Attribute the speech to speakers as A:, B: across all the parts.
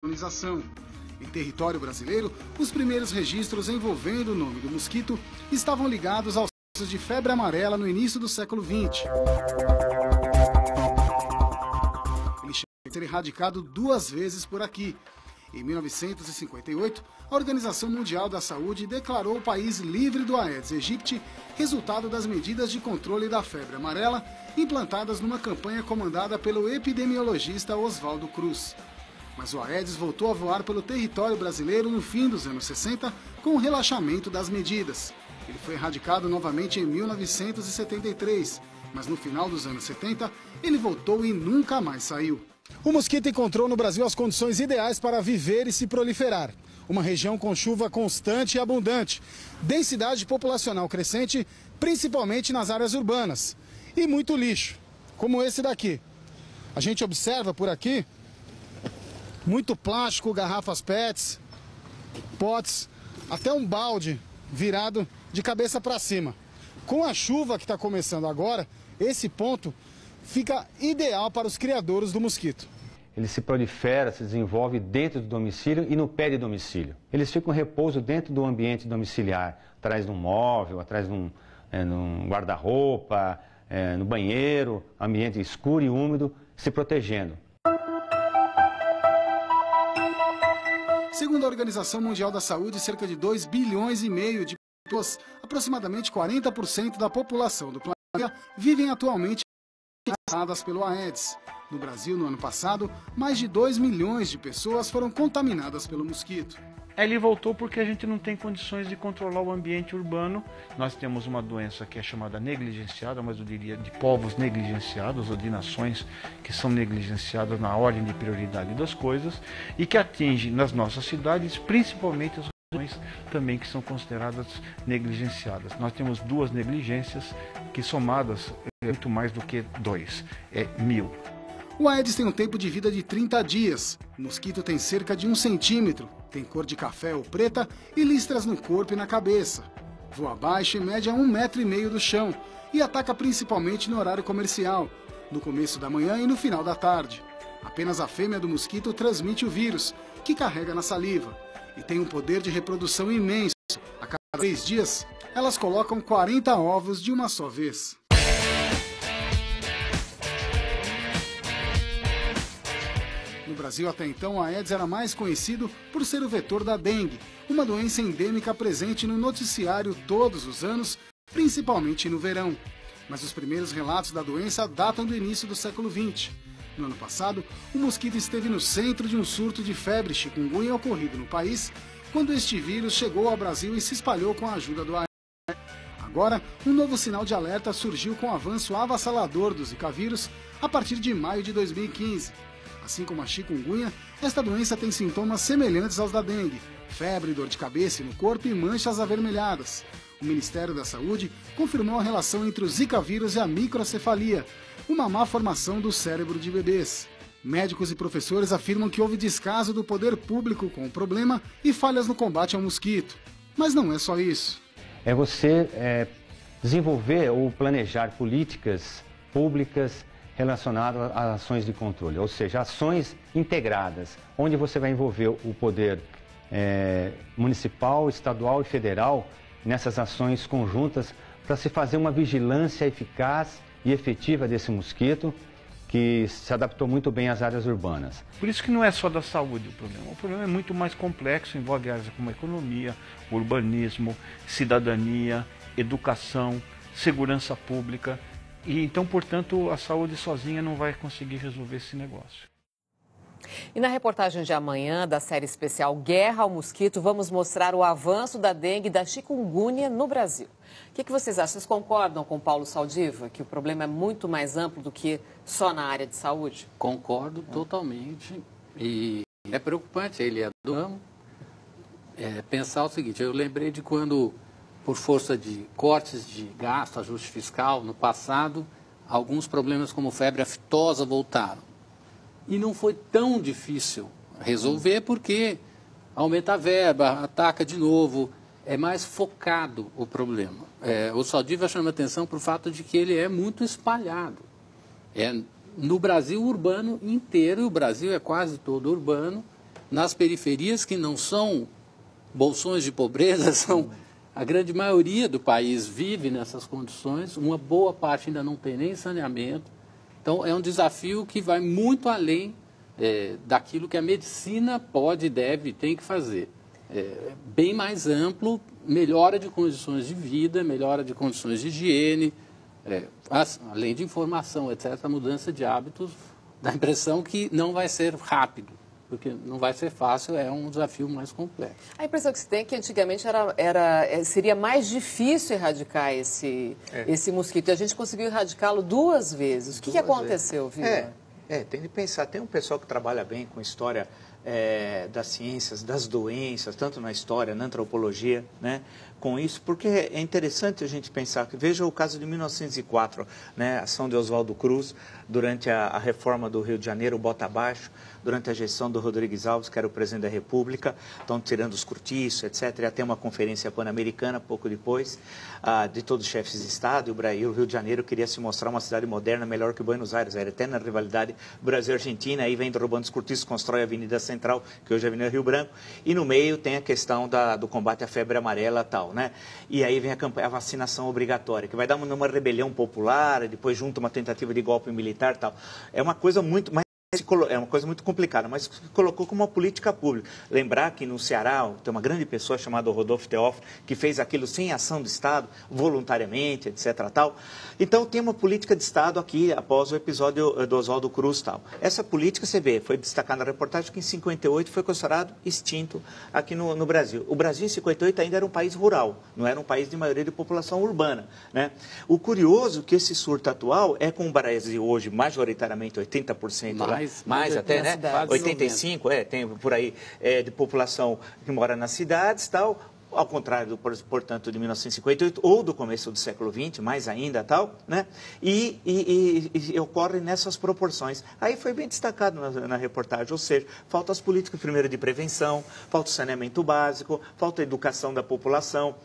A: colonização. Em território brasileiro, os primeiros registros envolvendo o nome do mosquito estavam ligados aos casos de febre amarela no início do século XX. Ele chegou a ser erradicado 2 vezes por aqui. Em 1958, a Organização Mundial da Saúde declarou o país livre do Aedes aegypti, resultado das medidas de controle da febre amarela implantadas numa campanha comandada pelo epidemiologista Oswaldo Cruz. Mas o Aedes voltou a voar pelo território brasileiro no fim dos anos 60, com o relaxamento das medidas. Ele foi erradicado novamente em 1973, mas no final dos anos 70, ele voltou e nunca mais saiu. O mosquito encontrou no Brasil as condições ideais para viver e se proliferar. Uma região com chuva constante e abundante, densidade populacional crescente, principalmente nas áreas urbanas, e muito lixo, como esse daqui. A gente observa por aqui muito plástico, garrafas PETs, potes, até um balde virado de cabeça para cima. Com a chuva que está começando agora, esse ponto fica ideal para os criadouros do mosquito.
B: Ele se prolifera, se desenvolve dentro do domicílio e no pé de domicílio. Eles ficam em repouso dentro do ambiente domiciliar, atrás de um móvel, atrás de um guarda-roupa, no banheiro, ambiente escuro e úmido, se protegendo.
A: Segundo a Organização Mundial da Saúde, cerca de 2,5 bilhões de pessoas, aproximadamente 40% da população do planeta, vivem atualmente ameaçadas pelo Aedes. No Brasil, no ano passado, mais de 2 milhões de pessoas foram contaminadas pelo mosquito.
C: Ele voltou porque a gente não tem condições de controlar o ambiente urbano. Nós temos uma doença que é chamada negligenciada, mas eu diria de povos negligenciados ou de nações que são negligenciadas na ordem de prioridade das coisas e que atinge nas nossas cidades, principalmente as regiões também que são consideradas negligenciadas. Nós temos 2 negligências que somadas é muito mais do que 2, é 1000.
A: O Aedes tem um tempo de vida de 30 dias. O mosquito tem cerca de 1 centímetro, tem cor de café ou preta e listras no corpo e na cabeça. Voa baixo e mede a 1,5 metros do chão e ataca principalmente no horário comercial, no começo da manhã e no final da tarde. Apenas a fêmea do mosquito transmite o vírus, que carrega na saliva, e tem um poder de reprodução imenso. A cada 3 dias, elas colocam 40 ovos de uma só vez. No Brasil, até então, o Aedes era mais conhecido por ser o vetor da dengue, uma doença endêmica presente no noticiário todos os anos, principalmente no verão. Mas os primeiros relatos da doença datam do início do século XX. No ano passado, o mosquito esteve no centro de um surto de febre chikungunya ocorrido no país, quando este vírus chegou ao Brasil e se espalhou com a ajuda do Aedes. Agora, um novo sinal de alerta surgiu com o avanço avassalador do Zika vírus a partir de maio de 2015. Assim como a chikungunya, esta doença tem sintomas semelhantes aos da dengue: febre, dor de cabeça no corpo e manchas avermelhadas. O Ministério da Saúde confirmou a relação entre o Zika vírus e a microcefalia, uma má formação do cérebro de bebês. Médicos e professores afirmam que houve descaso do poder público com o problema e falhas no combate ao mosquito. Mas não é só isso.
B: É você desenvolver ou planejar políticas públicas relacionado a ações de controle, ou seja, ações integradas, onde você vai envolver o poder municipal, estadual e federal nessas ações conjuntas para se fazer uma vigilância eficaz e efetiva desse mosquito que se adaptou muito bem às áreas urbanas.
C: Por isso que não é só da saúde o problema é muito mais complexo, envolve áreas como economia, urbanismo, cidadania, educação, segurança pública. E então, portanto, a saúde sozinha não vai conseguir resolver esse negócio.
D: E na reportagem de amanhã da série especial Guerra ao Mosquito, vamos mostrar o avanço da dengue e da chikungunya no Brasil. O que vocês acham? Vocês concordam com Paulo Saldiva, que o problema é muito mais amplo do que só na área de saúde?
E: Concordo totalmente. E é preocupante, ele é do ramo. Pensar o seguinte, eu lembrei de quando, por força de cortes de gasto, ajuste fiscal, no passado, alguns problemas como febre aftosa voltaram. E não foi tão difícil resolver porque aumenta a verba, ataca de novo, é mais focado o problema. O Saldiva chama atenção para o fato de que ele é muito espalhado. No Brasil urbano inteiro, e o Brasil é quase todo urbano, nas periferias que não são bolsões de pobreza, a grande maioria do país vive nessas condições, uma boa parte ainda não tem nem saneamento. Então, é um desafio que vai muito além daquilo que a medicina pode, deve e tem que fazer. Bem mais amplo, melhora de condições de vida, melhora de condições de higiene, além de informação, etc., a mudança de hábitos, dá a impressão que não vai ser rápido, porque não vai ser fácil, é um desafio mais complexo. A
D: impressão que se tem é que antigamente seria mais difícil erradicar esse mosquito, e a gente conseguiu erradicá-lo 2 vezes. O que aconteceu, Vila?
F: Tem de pensar, tem um pessoal que trabalha bem com história das ciências, das doenças, tanto na história, na antropologia, né, com isso, porque é interessante a gente pensar, que veja o caso de 1904, né, a ação de Oswaldo Cruz, durante a reforma do Rio de Janeiro, bota abaixo, durante a gestão do Rodrigues Alves, que era o presidente da República, estão tirando os cortiços, etc. Ia ter uma conferência pan-americana, pouco depois, de todos os chefes de Estado, e o Rio de Janeiro queria se mostrar uma cidade moderna, melhor que Buenos Aires, era eterna rivalidade Brasil-Argentina, aí vem roubando os cortiços, constrói a Avenida Central, que hoje é a Avenida Rio Branco, e no meio tem a questão do combate à febre amarela e tal, né? E aí vem a vacinação obrigatória, que vai dar uma rebelião popular, depois junta uma tentativa de golpe militar e tal. É uma coisa muito complicada, mas se colocou como uma política pública. Lembrar que no Ceará tem uma grande pessoa chamada Rodolfo Teófilo, que fez aquilo sem ação do Estado, voluntariamente, etc. Tal. Então tem uma política de Estado aqui, após o episódio do Oswaldo Cruz. Tal. Essa política, você vê, foi destacada na reportagem que em 58 foi considerado extinto aqui no Brasil. O Brasil em 58 ainda era um país rural, não era um país de maioria de população urbana, né? O curioso é que esse surto atual é com o Brasil hoje majoritariamente 80% mais até, né? 85, tem por aí de população que mora nas cidades, tal, ao contrário, portanto, de 1958 ou do começo do século XX, mais ainda, tal, né? E ocorre nessas proporções. Aí foi bem destacado na reportagem, ou seja, falta as políticas, primeiro, de prevenção, falta o saneamento básico, falta a educação da população,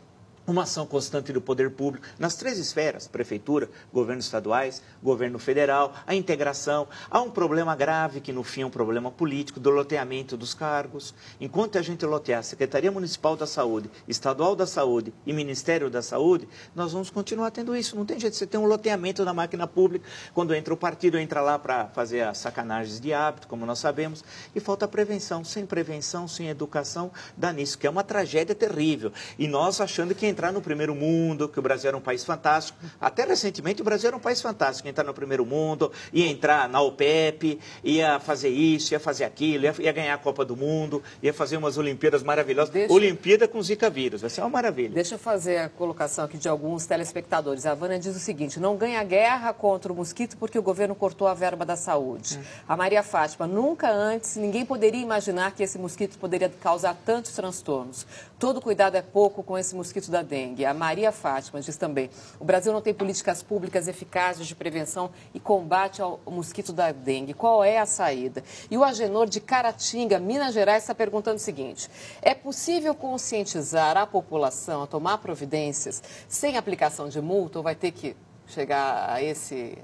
F: uma ação constante do poder público nas 3 esferas, prefeitura, governos estaduais, governo federal, a integração. Há um problema grave, que no fim é um problema político, do loteamento dos cargos. Enquanto a gente lotear a Secretaria Municipal da Saúde, Estadual da Saúde e Ministério da Saúde, nós vamos continuar tendo isso. Não tem jeito, você tem um loteamento na máquina pública, quando entra o partido, entra lá para fazer as sacanagens de hábito, como nós sabemos, e falta prevenção. Sem prevenção, sem educação, dá nisso, que é uma tragédia terrível. E nós achando que entrar no primeiro mundo, que o Brasil era um país fantástico. Até recentemente o Brasil era um país fantástico, entrar no primeiro mundo, ia entrar na OPEP, ia fazer isso, ia fazer aquilo, ia ganhar a Copa do Mundo, ia fazer umas Olimpíadas maravilhosas. Olimpíada com Zika vírus, vai ser uma maravilha.
D: Deixa eu fazer a colocação aqui de alguns telespectadores. A Vânia diz o seguinte: não ganha guerra contra o mosquito porque o governo cortou a verba da saúde. A Maria Fátima: nunca antes ninguém poderia imaginar que esse mosquito poderia causar tantos transtornos. Todo cuidado é pouco com esse mosquito da dengue. A Maria Fátima diz também: o Brasil não tem políticas públicas eficazes de prevenção e combate ao mosquito da dengue. Qual é a saída? E o Agenor de Caratinga, Minas Gerais, está perguntando o seguinte: é possível conscientizar a população a tomar providências sem aplicação de multa, ou vai ter que chegar a esse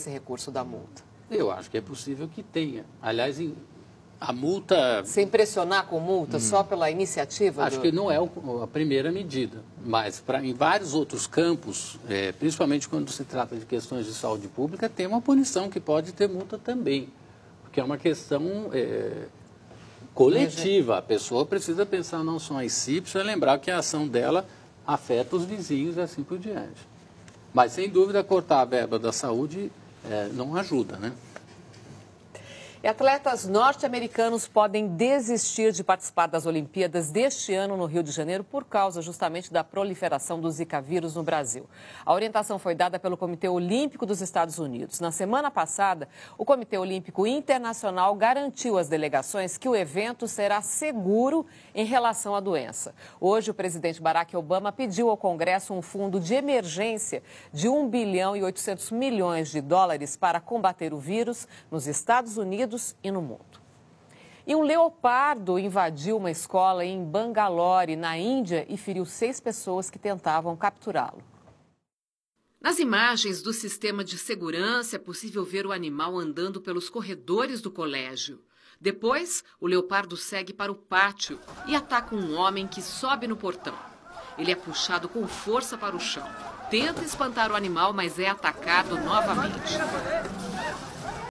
D: recurso da multa?
E: Eu acho que é possível que tenha. Aliás, a multa...
D: Sem pressionar com multa, só pela iniciativa?
E: Acho que não é a primeira medida, mas em vários outros campos, principalmente quando se trata de questões de saúde pública, tem uma punição que pode ter multa também, porque é uma questão coletiva. A pessoa precisa pensar não só em si, precisa lembrar que a ação dela afeta os vizinhos e assim por diante. Mas, sem dúvida, cortar a verba da saúde não ajuda, né?
D: E atletas norte-americanos podem desistir de participar das Olimpíadas deste ano no Rio de Janeiro por causa justamente da proliferação do Zika vírus no Brasil. A orientação foi dada pelo Comitê Olímpico dos Estados Unidos. Na semana passada, o Comitê Olímpico Internacional garantiu às delegações que o evento será seguro em relação à doença. Hoje, o presidente Barack Obama pediu ao Congresso um fundo de emergência de 1 bilhão e 800 milhões de dólares para combater o vírus nos Estados Unidos e no mundo. E um leopardo invadiu uma escola em Bangalore, na Índia, e feriu 6 pessoas que tentavam capturá-lo.
G: Nas imagens do sistema de segurança é possível ver o animal andando pelos corredores do colégio. Depois, o leopardo segue para o pátio e ataca um homem que sobe no portão. Ele é puxado com força para o chão. Tenta espantar o animal, mas é atacado novamente.